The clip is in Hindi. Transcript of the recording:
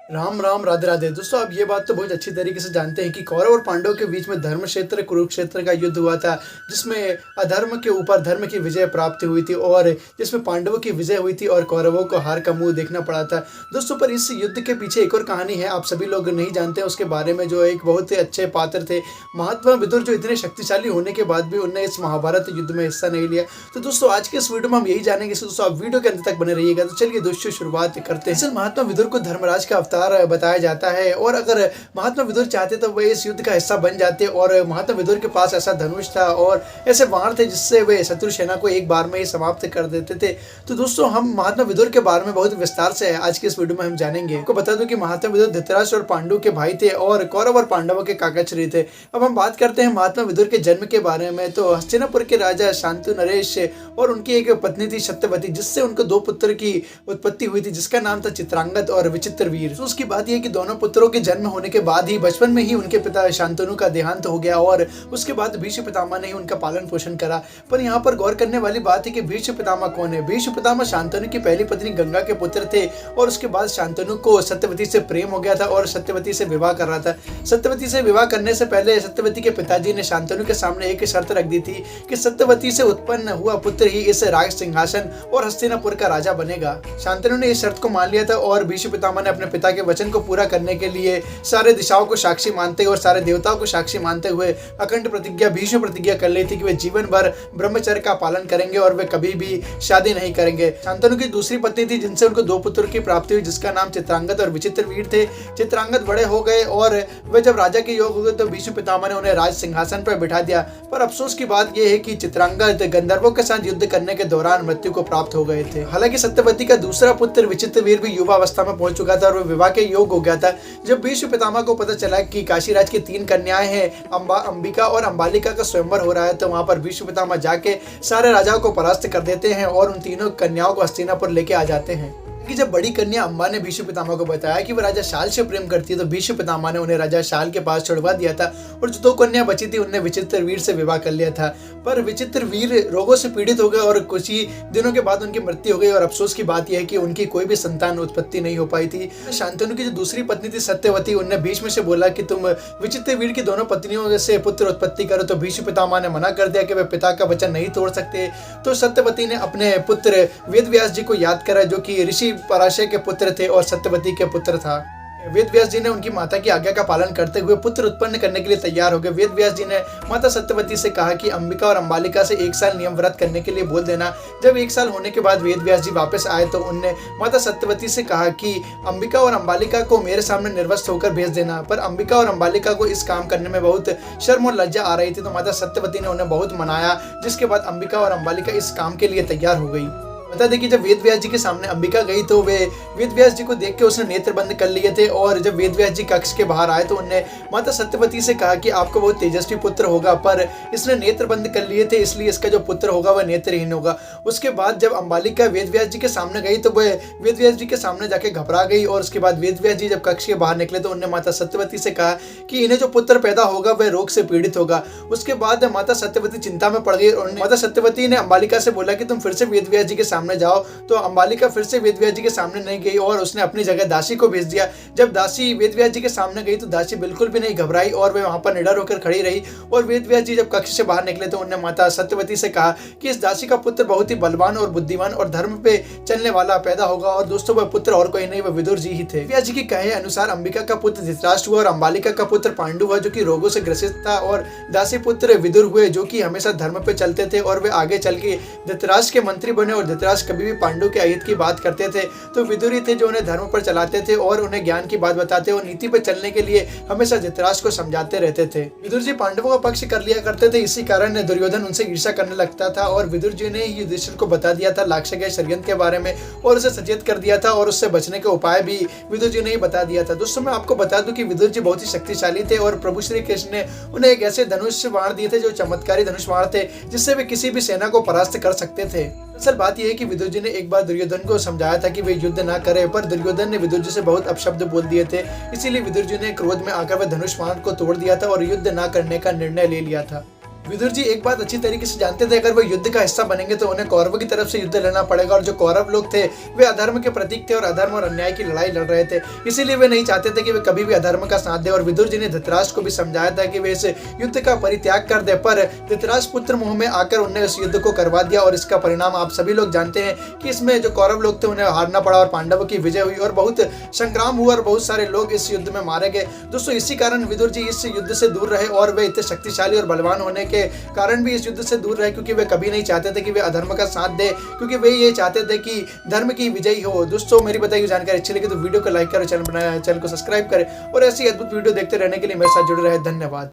राम राम राधे राधे। दोस्तों आप ये बात तो बहुत अच्छी तरीके से जानते हैं कि कौरव और पांडव के बीच में धर्म क्षेत्र कुरुक्षेत्र का युद्ध हुआ था, जिसमें अधर्म के ऊपर धर्म की विजय प्राप्त हुई थी और जिसमें पांडवों की विजय हुई थी और कौरवों को हार का मुंह देखना पड़ा था। दोस्तों पर इस युद्ध के पीछे एक और कहानी है, आप सभी लोग नहीं जानते हैं उसके बारे में। जो एक बहुत ही अच्छे पात्र थे महात्मा विदुर, जो इतने शक्तिशाली होने के बाद भी उन्होंने इस महाभारत युद्ध में हिस्सा नहीं लिया। तो दोस्तों आज के इस वीडियो में हम यही जानेंगे, दोस्तों आप वीडियो के अंत तक बने रहिएगा। तो चलिए दोस्तों शुरुआत करते हैं। महात्मा विदुर को धर्मराज का अवतार बताया जाता है और अगर महात्मा विदुर चाहते तो वे इस युद्ध का हिस्सा बन जाते। और महात्मा विदुर के पास ऐसा धनुष था और ऐसे बाण थे जिससे वे शत्रु सेना को एक बार में ही समाप्त कर देते थे। तो दोस्तों हम महात्मा विदुर के बारे में बहुत विस्तार से आज की इस वीडियो में हम जानेंगे। आपको बता दूं कि महात्मा विदुर धृतराष्ट्र और पांडु के भाई थे और कौरव और पांडवों के काकाश्री थे। अब हम बात करते हैं महात्मा विदुर के जन्म के बारे में। तो हस्तिनापुर के राजा शांतु नरेश और उनकी एक पत्नी थी सत्यवती, जिससे उनको दो पुत्र की उत्पत्ति हुई थी, जिसका नाम था चित्रांगद और विचित्रवीर। तो उसकी बात यह कि दोनों पुत्रों के जन्म होने के बाद ही बचपन में ही उनके पिता शांतनु का देहांत हो गया और उसके बाद भीष्म पितामह ने ही उनका पालन पोषण करा। पर यहाँ पर गौर करने वाली बात है कि भीष्म पितामह कौन है। भीष्म पितामह शांतनु की पहली पत्नी गंगा के पुत्र थे और उसके बाद शांतनु को सत्यवती से प्रेम हो गया था और सत्यवती से विवाह कर रहा था। सत्यवती से विवाह करने से पहले सत्यवती के पिताजी ने शांतनु के सामने एक शर्त रख दी थी कि सत्यवती से उत्पन्न हुआ पुत्र ही इस राज सिंहासन और हस्तिनापुर का राजा बनेगा। शांतनु ने इस शर्त को मान लिया था और भीष्म पितामह ने अपने पिता के वचन को पूरा करने के लिए सारे दिशाओं को साक्षी मानते हुए और सारे देवताओं को साक्षी मानते हुए अखंड प्रतिज्ञा भीष्म प्रतिज्ञा कर ली थी कि वे जीवन भर ब्रह्मचर्य का पालन करेंगे और वे कभी भी शादी नहीं करेंगे। शांतनु की दूसरी पत्नी थी जिनसे उनको दो पुत्र की प्राप्ति हुई, जिसका नाम चित्रांगद और विचित्रवीर थे। चित्रांगद बड़े हो गए और वे जब राजा के योग हो गए तो भीष्म पितामह ने उन्हें राज सिंहासन पर बिठा दिया। पर अफसोस की बात यह है कि चित्रांगद गंधर्वों के साथ युद्ध करने के दौरान मृत्यु को प्राप्त हो गए थे। हालांकि सत्यवती का दूसरा पुत्र विचित्रवीर भी युवा अवस्था में पहुंच चुका था और वह विवाह के योग हो गया था। जब भीष्म पितामह को पता चला कि काशीराज की तीन कन्याएं हैं, अंबिका और अंबालिका का स्वयंवर हो रहा है, तो वहां पर भीष्म पितामह जाके सारे राजाओं को परास्त कर देते हैं और उन तीनों कन्याओं को हस्तिनापुर लेके आ जाते हैं। कि जब बड़ी कन्या अम्बा ने भीष्म पितामह को बताया कि वह राजा शाल से प्रेम करती है, तो भीष्म पितामह ने उन्हें राजा शाल के पास छुड़वा दिया था और जो दो कन्या बची थी उनने विचित्रवीर से विवाह कर लिया था। पर विचित्रवीर रोगों से पीड़ित हो गए और कुछ ही दिनों के बाद उनकी मृत्यु हो गई और अफसोस की बात यह है कि उनकी कोई भी संतान उत्पत्ति नहीं हो पाई थी। शांतनु की जो दूसरी पत्नी थी सत्यवती, उनने भीष्म से बोला कि तुम विचित्रवीर की दोनों पत्नियों से पुत्र उत्पत्ति करो, तो भीष्म पितामह ने मना कर दिया कि वे पिता का वचन नहीं तोड़ सकते। तो सत्यवती ने अपने पुत्र वेदव्यास जी को याद करा, जो कि ऋषि पराशर के पुत्र थे और सत्यवती के पुत्र था। वेदव्यास जी ने उनकी माता की आज्ञा का पालन करते हुए पुत्र उत्पन्न करने के लिए तैयार हो गए। वेदव्यास जी ने माता सत्यवती से कहा कि अंबिका और अंबालिका से 1 साल नियम व्रत करने के लिए बोल देना। जब 1 साल होने के बाद वेदव्यास जी वापस आए तो उनने माता सत्यवती से कहा कि अंबिका और अंबालिका को मेरे सामने निर्वस्त्र होकर भेज देना। पर अंबिका और अंबालिका को इस काम करने में बहुत शर्म और लज्जा आ रही थी, तो माता सत्यवती ने उन्हें बहुत मनाया, जिसके बाद अंबिका और अंबालिका इस काम के लिए तैयार हो गई। बता दें कि जब वेदव्यास जी के सामने अंबिका गई तो वे वेदव्यास जी को देख के उसने नेत्र बंद कर लिए थे और जब वेदव्यास जी कक्ष के बाहर आए तो उन्होंने माता सत्यवती से कहा कि आपको बहुत तेजस्वी पुत्र होगा, पर इसने नेत्र बंद कर लिए थे, इसलिए इसका जो पुत्र होगा वह नेत्रहीन होगा। उसके बाद जब अंबालिका वेदव्यास जी के सामने गई तो वह वेदव्यास जी के सामने जाके घबरा गई और उसके बाद वेदव्यास जी जब कक्ष के बाहर निकले तो उन्होंने माता सत्यवती से कहा कि इन्हें जो पुत्र पैदा होगा वह रोग से पीड़ित होगा। उसके बाद माता सत्यवती चिंता में पड़ गई और माता सत्यवती ने अंबालिका से बोला कि तुम फिर से वेदव्यास जी के सामने जाओ। तो अंबालिका फिर से वेदव्यास जी के सामने नहीं गई और उसने अपनी जगह दासी को भेज दिया। जब दासी वेदव्यास जी के सामने गई तो दासी बिल्कुल भी नहीं घबराई और वे वहां पर निडर होकर खड़ी रही। और वेदव्यास जी जब कक्ष से बाहर निकले तो उन्होंने माता सत्यवती से कहा कि इस दासी का पुत्र बहुत ही बलवान और बुद्धिमान और धर्म पे चलने वाला पैदा होगा। और दोस्तों वह पुत्र और कोई नहीं, वह विदुर जी ही थे। वेदव्यास जी के कहे अनुसार अंबिका का पुत्र धृतराष्ट्र हुआ और अंबालिका का पुत्र पांडु हुआ, जो कि रोगों से ग्रसित था, और दासी पुत्र विदुर हुए, जो कि हमेशा धर्म पे चलते थे और वे आगे चल के धृतराष्ट्र के मंत्री बने। और धृतराष्ट्र कभी भी पांडु के अहित की बात करते थे तो विदुर ही थे जो उन्हें धर्म पर चलाते थे और उन्हें ज्ञान की बात बताते और नीति पर चलने के लिए हमेशा धृतराष्ट्र को समझाते रहते थे। विदुर जी पांडवों का पक्ष कर लिया करते थे, इसी कारण दुर्योधन उनसे ईर्ष्या करने लगता था और विदुर जी ने युधिष्ठिर को बता दिया था लाक्षय के षड्यंत्र के बारे में और उसे सचेत कर दिया था और उससे बचने के उपाय भी विदुर जी ने ही बता दिया था। दोस्तों मैं आपको बता दूं कि विदुर जी बहुत ही शक्तिशाली थे और प्रभु श्री कृष्ण ने उन्हें एक ऐसे धनुष बाण दिए थे जो चमत्कारी धनुष बाण थे, जिससे वे किसी भी सेना को परास्त कर सकते थे। असल बात यह है कि विदुर जी ने एक बार दुर्योधन को समझाया था कि वे युद्ध ना करे, पर दुर्योधन ने विदुर जी से बहुत अपशब्द बोल दिए थे। इसीलिए विदुर जी ने क्रोध में आकर वह धनुष बाण को तोड़ दिया था और युद्ध ना करने का निर्णय ले लिया था। विदुर जी एक बात अच्छी तरीके से जानते थे, अगर वो युद्ध का हिस्सा बनेंगे तो उन्हें कौरवों की तरफ से युद्ध लड़ना पड़ेगा, और जो कौरव लोग थे वे अधर्म के प्रतीक थे और अधर्म और अन्याय की लड़ाई लड़ रहे थे। इसीलिए वे नहीं चाहते थे कि वे कभी भी अधर्म का साथ दे, और विदुर जी ने धृतराष्ट्र को भी समझाया था कि वे इस युद्ध का परित्याग कर दे, पर धृतराष्ट्र पुत्र मोह में आकर उन्हें इस युद्ध को करवा दिया, और इसका परिणाम आप सभी लोग जानते हैं कि इसमें जो कौरव लोग थे उन्हें हारना पड़ा और पांडवों की विजय हुई और बहुत संग्राम हुआ और बहुत सारे लोग इस युद्ध में मारे गए। दोस्तों इसी कारण विदुर जी इस युद्ध से दूर रहे, और वे इतने शक्तिशाली और बलवान होने के कारण भी इस युद्ध से दूर रहे, क्योंकि वे कभी नहीं चाहते थे कि वे अधर्म का साथ दे, क्योंकि वे ये चाहते थे कि धर्म की विजयी हो। दोस्तों मेरी बताई हुई जानकारी अच्छी लगी तो वीडियो को लाइक करें, चैनल को सब्सक्राइब करें और ऐसी अद्भुत वीडियो देखते रहने के लिए मेरे साथ जुड़े रहे। धन्यवाद।